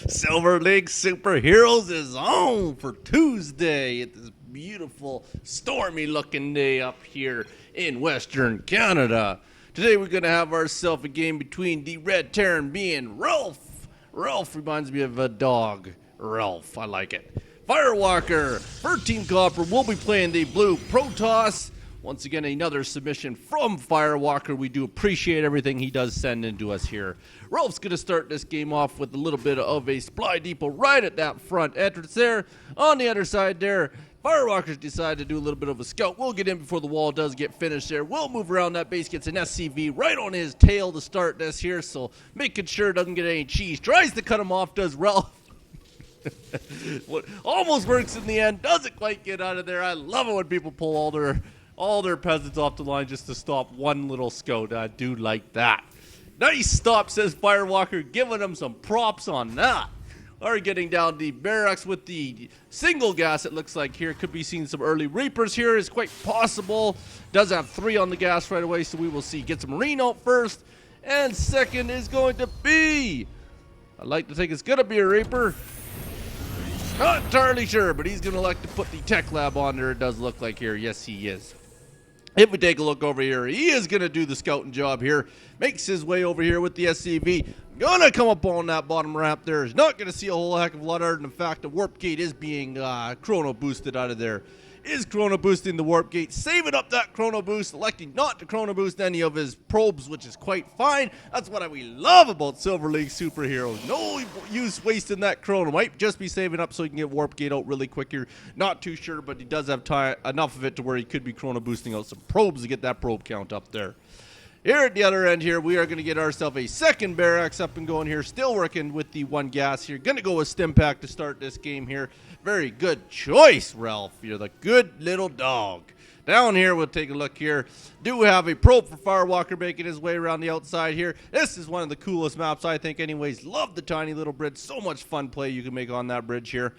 Silver League Superheroes is on for Tuesday at this beautiful, stormy looking day up here in Western Canada. Today we're going to have ourselves a game between the Red Terran being Ralph. Ralph reminds me of a dog. Ralph, I like it. Firewalker, for Team Copper, will be playing the Blue Protoss. Once again, another submission from Firewalker. We do appreciate everything he does send into us here. Ralph's going to start this game off with a little bit of a supply depot right at that front entrance there. On the other side there, Firewalker's decided to do a little bit of a scout. We'll get in before the wall does get finished there. We'll move around that base, gets an SCV right on his tail to start this here, so making sure it doesn't get any cheese. Tries to cut him off, does Ralph. What almost works in the end, doesn't quite get out of there. I love it when people pull all their peasants off the line just to stop one little scout. I do like that. Nice stop, says Firewalker, giving him some props on that. Are getting down the barracks with the single gas, it looks like here. Could be seeing some early Reapers here, is quite possible. Does have 3 on the gas right away, so we will see. Gets a Marine out first, and second is going to be, I'd like to think it's going to be a Reaper. Not entirely sure, but he's going to like to put the tech lab on there, it does look like here. Yes, he is. If we take a look over here, he is going to do the scouting job here. Makes his way over here with the SCV. Going to come up on that bottom ramp there. Is not going to see a whole heck of a lot other than the fact the warp gate is being chrono boosted out of there. Is chrono boosting the warp gate, saving up that chrono boost, electing not to chrono boost any of his probes, which is quite fine. That's what we love about Silver League Superheroes. No use wasting that chrono. Might just be saving up so he can get warp gate out really quick here. Not too sure, but he does have enough of it to where he could be chrono boosting out some probes to get that probe count up there. Here at the other end here, we are going to get ourselves a second barracks up and going here. Still working with the one gas here. Going to go with Stimpack to start this game here. Very good choice, Ralph. You're the good little dog. Down here, we'll take a look here. Do have a probe for Firewalker making his way around the outside here. This is one of the coolest maps, I think, anyways. Love the tiny little bridge. So much fun play you can make on that bridge here.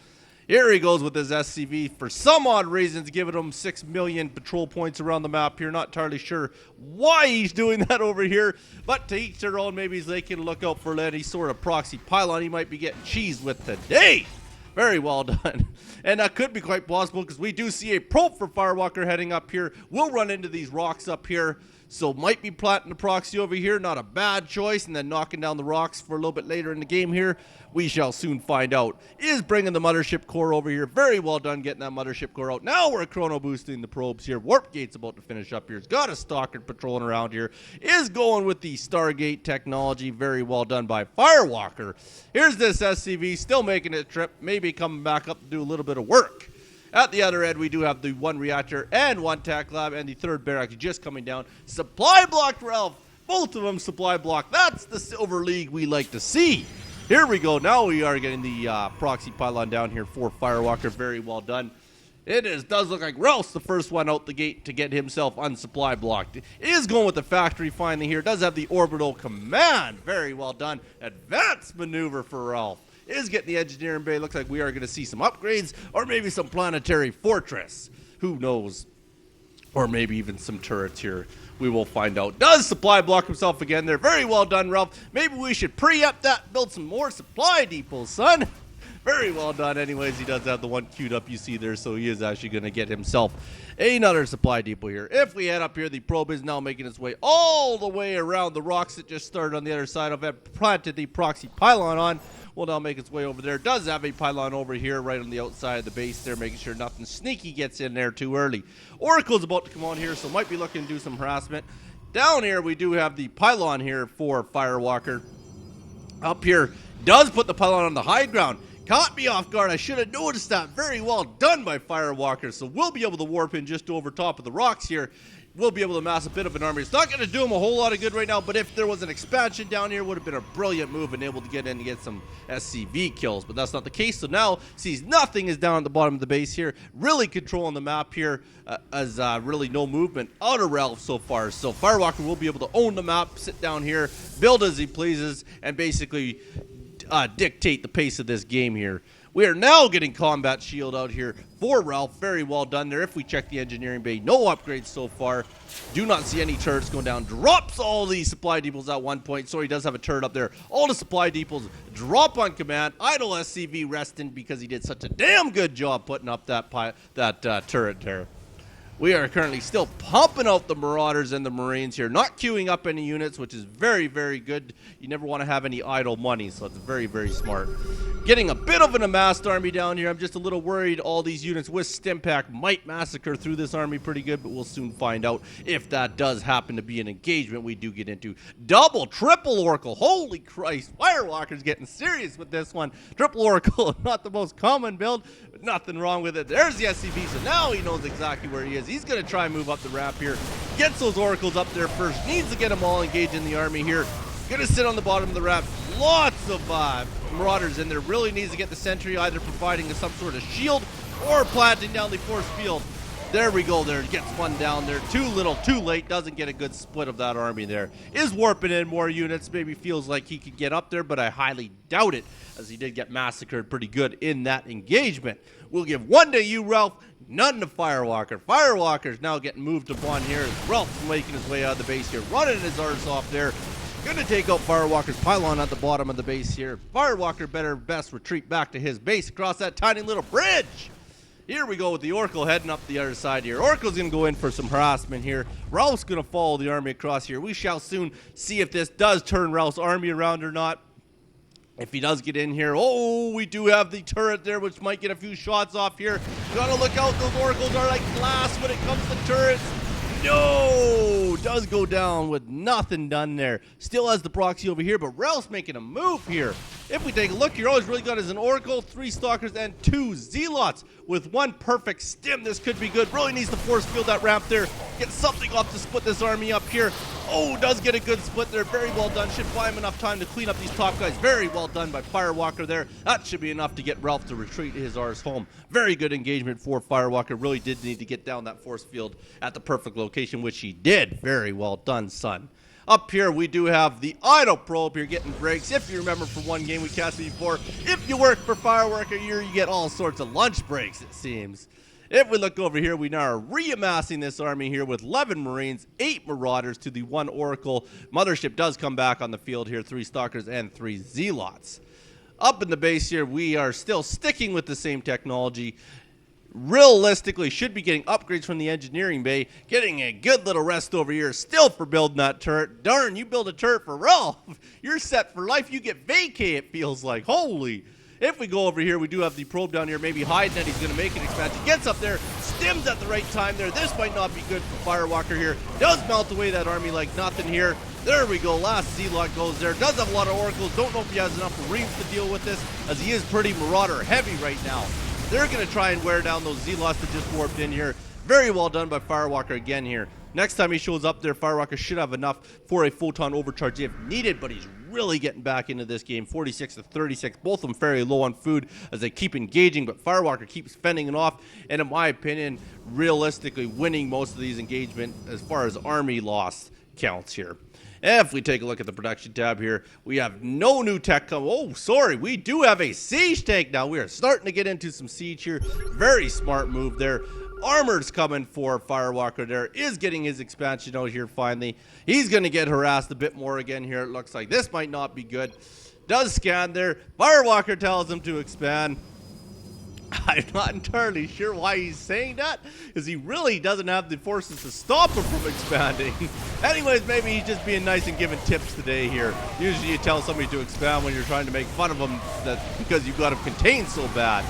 Here he goes with his SCV. For some odd reasons, giving him 6 million patrol points around the map here. Not entirely sure why he's doing that over here. But to each their own, maybe he's taking a look out for any sort of proxy pylon he might be getting cheese with today. Very well done. And that could be quite possible because we do see a probe for Firewalker heading up here. We'll run into these rocks up here. So might be planting the proxy over here. Not a bad choice. And then knocking down the rocks for a little bit later in the game here. We shall soon find out. Is bringing the mothership core over here. Very well done getting that mothership core out. Now we're chrono boosting the probes here. Warp Gate's about to finish up here. It's got a stalker patrolling around here. Is going with the Stargate technology. Very well done by Firewalker. Here's this SCV still making its trip. Maybe coming back up to do a little bit of work. At the other end, we do have the one reactor and one tech lab, and the third barracks just coming down. Supply blocked, Ralph. Both of them supply blocked. That's the Silver League we like to see. Here we go. Now we are getting the proxy pylon down here for Firewalker. Very well done. Does look like Ralph's the first one out the gate to get himself unsupply blocked. Is going with the factory finally here. Does have the orbital command. Very well done. Advanced maneuver for Ralph. Is getting the engineering bay. Looks like we are going to see some upgrades or maybe some planetary fortress. Who knows? Or maybe even some turrets here. We will find out. Does supply block himself again there. Very well done, Ralph. Maybe we should pre-up that. Build some more supply depots, son. Very well done. Anyways, he does have the one queued up you see there, so he is actually going to get himself another supply depot here. If we head up here, the probe is now making its way all the way around the rocks that just started on the other side of it. Planted the proxy pylon on. Will now make its way over there. Does have a pylon over here right on the outside of the base there, making sure nothing sneaky gets in there too early. Oracle's about to come on here, so might be looking to do some harassment. Down here, we do have the pylon here for Firewalker. Up here, does put the pylon on the high ground. Caught me off guard. I should have noticed that. Very well done by Firewalker. So we'll be able to warp in just over top of the rocks here. We'll be able to amass a bit of an army. It's not going to do him a whole lot of good right now, but if there was an expansion down here, it would have been a brilliant move and able to get in and get some SCV kills. But that's not the case. So now sees nothing is down at the bottom of the base here. Really controlling the map here as really no movement out of Ralph so far. So Firewalker will be able to own the map, sit down here, build as he pleases, and basically dictate the pace of this game here. We are now getting combat shield out here for Ralph. Very well done there. If we check the engineering bay, no upgrades so far. Do not see any turrets going down. Drops all these supply depots at one point. So he does have a turret up there. All the supply depots drop on command. Idle SCV resting because he did such a damn good job putting up that turret there. We are currently still pumping out the Marauders and the Marines here, not queuing up any units, which is very, very good. You never want to have any idle money, so it's very, very smart. Getting a bit of an amassed army down here. I'm just a little worried all these units with Stimpack might massacre through this army pretty good, but we'll soon find out if that does happen to be an engagement we do get into. Double, triple Oracle. Holy Christ. Firewalker's getting serious with this one. Triple Oracle, not the most common build, but nothing wrong with it. There's the SCV, so now he knows exactly where he is. He's going to try and move up the ramp here. Gets those Oracles up there first. Needs to get them all engaged in the army here. Going to sit on the bottom of the ramp. Lots of Marauders in there. Really needs to get the sentry either providing some sort of shield or planting down the force field. There we go there. Gets one down there. Too little, too late. Doesn't get a good split of that army there. Is warping in more units. Maybe feels like he could get up there, but I highly doubt it, as he did get massacred pretty good in that engagement. We'll give one to you, Ralph. None to Firewalker. Firewalker's now getting moved upon here as Ralph's making his way out of the base here. Running his arse off there. Gonna take out Firewalker's pylon at the bottom of the base here. Firewalker better best retreat back to his base across that tiny little bridge. Here we go with the Oracle heading up the other side here. Oracle's going to go in for some harassment here. Ralph's going to follow the army across here. We shall soon see if this does turn Ralph's army around or not. If he does get in here, oh, we do have the turret there, which might get a few shots off here. Gotta look out, those Oracles are like glass when it comes to turrets. No! Does go down with nothing done there. Still has the proxy over here, but Ralph's making a move here. If we take a look here, all he's really got is an Oracle, 3 Stalkers, and 2 Zealots with 1 perfect stim. This could be good. Really needs to force field that ramp there. Get something off to split this army up here. Oh, does get a good split there. Very well done. Should buy him enough time to clean up these top guys. Very well done by Firewalker there. That should be enough to get Ralph to retreat his arse home. Very good engagement for Firewalker. Really did need to get down that force field at the perfect location, which he did. Very well done, son. Up here, we do have the Idle Probe here getting breaks. If you remember from one game we casted before, if you work for Firewalker here, you get all sorts of lunch breaks, it seems. If we look over here, we now are reamassing this army here with 11 Marines, 8 Marauders to the 1 Oracle. Mothership does come back on the field here, 3 Stalkers and 3 Zealots. Up in the base here, we are still sticking with the same technology. Realistically, should be getting upgrades from the engineering bay, getting a good little rest over here still for building that turret. Darn, you build a turret for Ralph. You're set for life. You get vacay, it feels like. Holy. If we go over here, we do have the probe down here, maybe hiding that he's going to make an expansion. Gets up there, stims at the right time there. This might not be good for Firewalker here. Does melt away that army like nothing here. There we go, last Zealot goes there. Does have a lot of Oracles. Don't know if he has enough Marines to deal with this, as he is pretty Marauder heavy right now. They're going to try and wear down those Zealots that just warped in here. Very well done by Firewalker again here. Next time he shows up there, Firewalker should have enough for a photon overcharge if needed, but he's really getting back into this game. 46 to 36, both of them fairly low on food as they keep engaging, but Firewalker keeps fending it off, and in my opinion, realistically winning most of these engagements as far as army loss counts here. If we take a look at the production tab here, we have no new tech come. Oh, sorry, we do have a siege tank now. We are starting to get into some siege here. Very smart move there. Armor's coming for Firewalker there. Is getting his expansion out here finally. He's going to get harassed a bit more again here. It looks like this might not be good. Does scan there. Firewalker tells him to expand. I'm not entirely sure why he's saying that, because he really doesn't have the forces to stop him from expanding. Anyways, maybe he's just being nice and giving tips today here. Usually you tell somebody to expand when you're trying to make fun of them because you've got him contained so bad.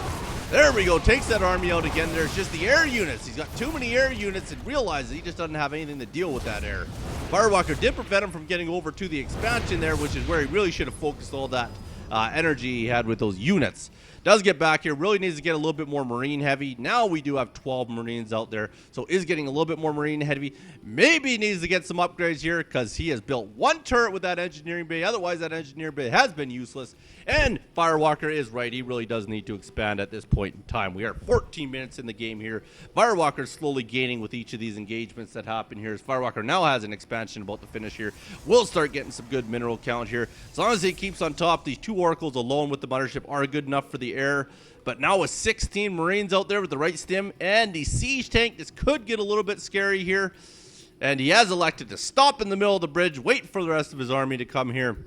There we go, takes that army out again. There's just the air units. He's got too many air units and realizes he just doesn't have anything to deal with that air. Firewalker did prevent him from getting over to the expansion there, which is where he really should have focused all that energy he had with those units. Does get back here, really needs to get a little bit more Marine heavy. Now we do have 12 Marines out there, so is getting a little bit more Marine heavy. Maybe needs to get some upgrades here because he has built 1 turret with that engineering bay. Otherwise, that engineering bay has been useless. And Firewalker is right. He really does need to expand at this point in time. We are 14 minutes in the game here. Firewalker is slowly gaining with each of these engagements that happen here. As Firewalker now has an expansion about to finish here. We'll start getting some good mineral count here. As long as he keeps on top, these 2 Oracles alone with the Mothership are good enough for the air. But now with 16 Marines out there with the right stim and the siege tank, this could get a little bit scary here. And he has elected to stop in the middle of the bridge, wait for the rest of his army to come here.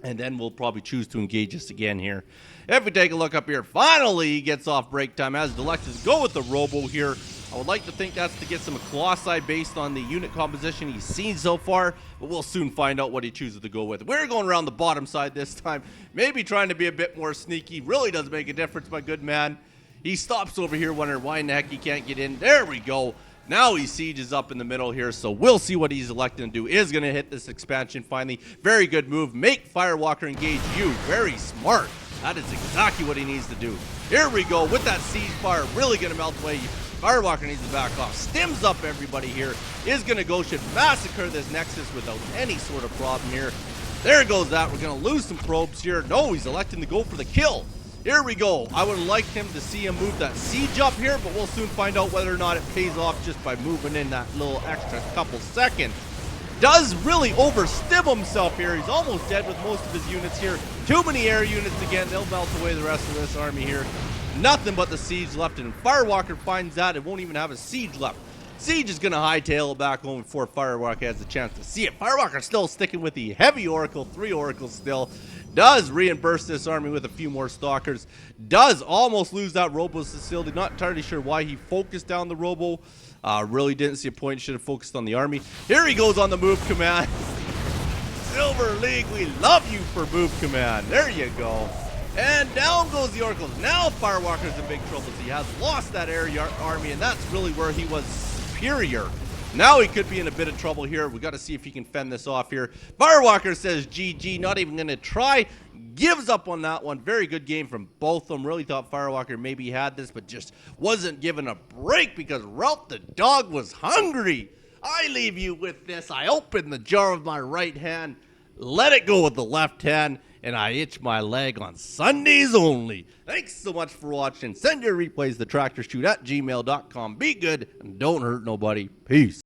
And then we'll probably choose to engage us again here. If we take a look up here, finally he gets off break time as Delectus go with the Robo here. I would like to think that's to get some Colossi based on the unit composition he's seen so far, but we'll soon find out what he chooses to go with. We're going around the bottom side this time, maybe trying to be a bit more sneaky. Really does make a difference, my good man. He stops over here wondering why in the heck he can't get in. There we go. Now he sieges up in the middle here, so we'll see what he's electing to do. Is going to hit this expansion finally. Very good move. Make Firewalker engage you. Very smart. That is exactly what he needs to do. Here we go with that siege fire. Really going to melt away. Firewalker needs to back off. Stims up everybody here. Is going to go, should massacre this Nexus without any sort of problem here. There goes that. We're going to lose some probes here. No, he's electing to go for the kill. Here we go. I would like him to see him move that siege up here, but we'll soon find out whether or not it pays off just by moving in that little extra couple seconds. Does really overstim himself here. He's almost dead with most of his units here. Too many air units again. They'll melt away the rest of this army here. Nothing but the siege left, and Firewalker finds that it won't even have a siege left. Siege is going to hightail it back home before Firewalker has a chance to see it. Firewalker still sticking with the heavy Oracle, 3 Oracles still. Does reimburse this army with a few more Stalkers. Does almost lose that Robo facility. Not entirely sure why he focused down the Robo. Really didn't see a point. Should have focused on the army. Here he goes on the move command. Silver League, we love you for move command. There you go. And down goes the Oracles. Now Firewalker's in big trouble. He has lost that air army, and that's really where he was superior. Now he could be in a bit of trouble here. We got to see if he can fend this off here. Firewalker says GG, not even going to try. Gives up on that one. Very good game from both of them. Really thought Firewalker maybe had this, but just wasn't given a break because Ralph the dog was hungry. I leave you with this. I open the jar with my right hand, let it go with the left hand, and I itch my leg on Sundays only. Thanks so much for watching. Send your replays to tractorchute@gmail.com. Be good and don't hurt nobody. Peace.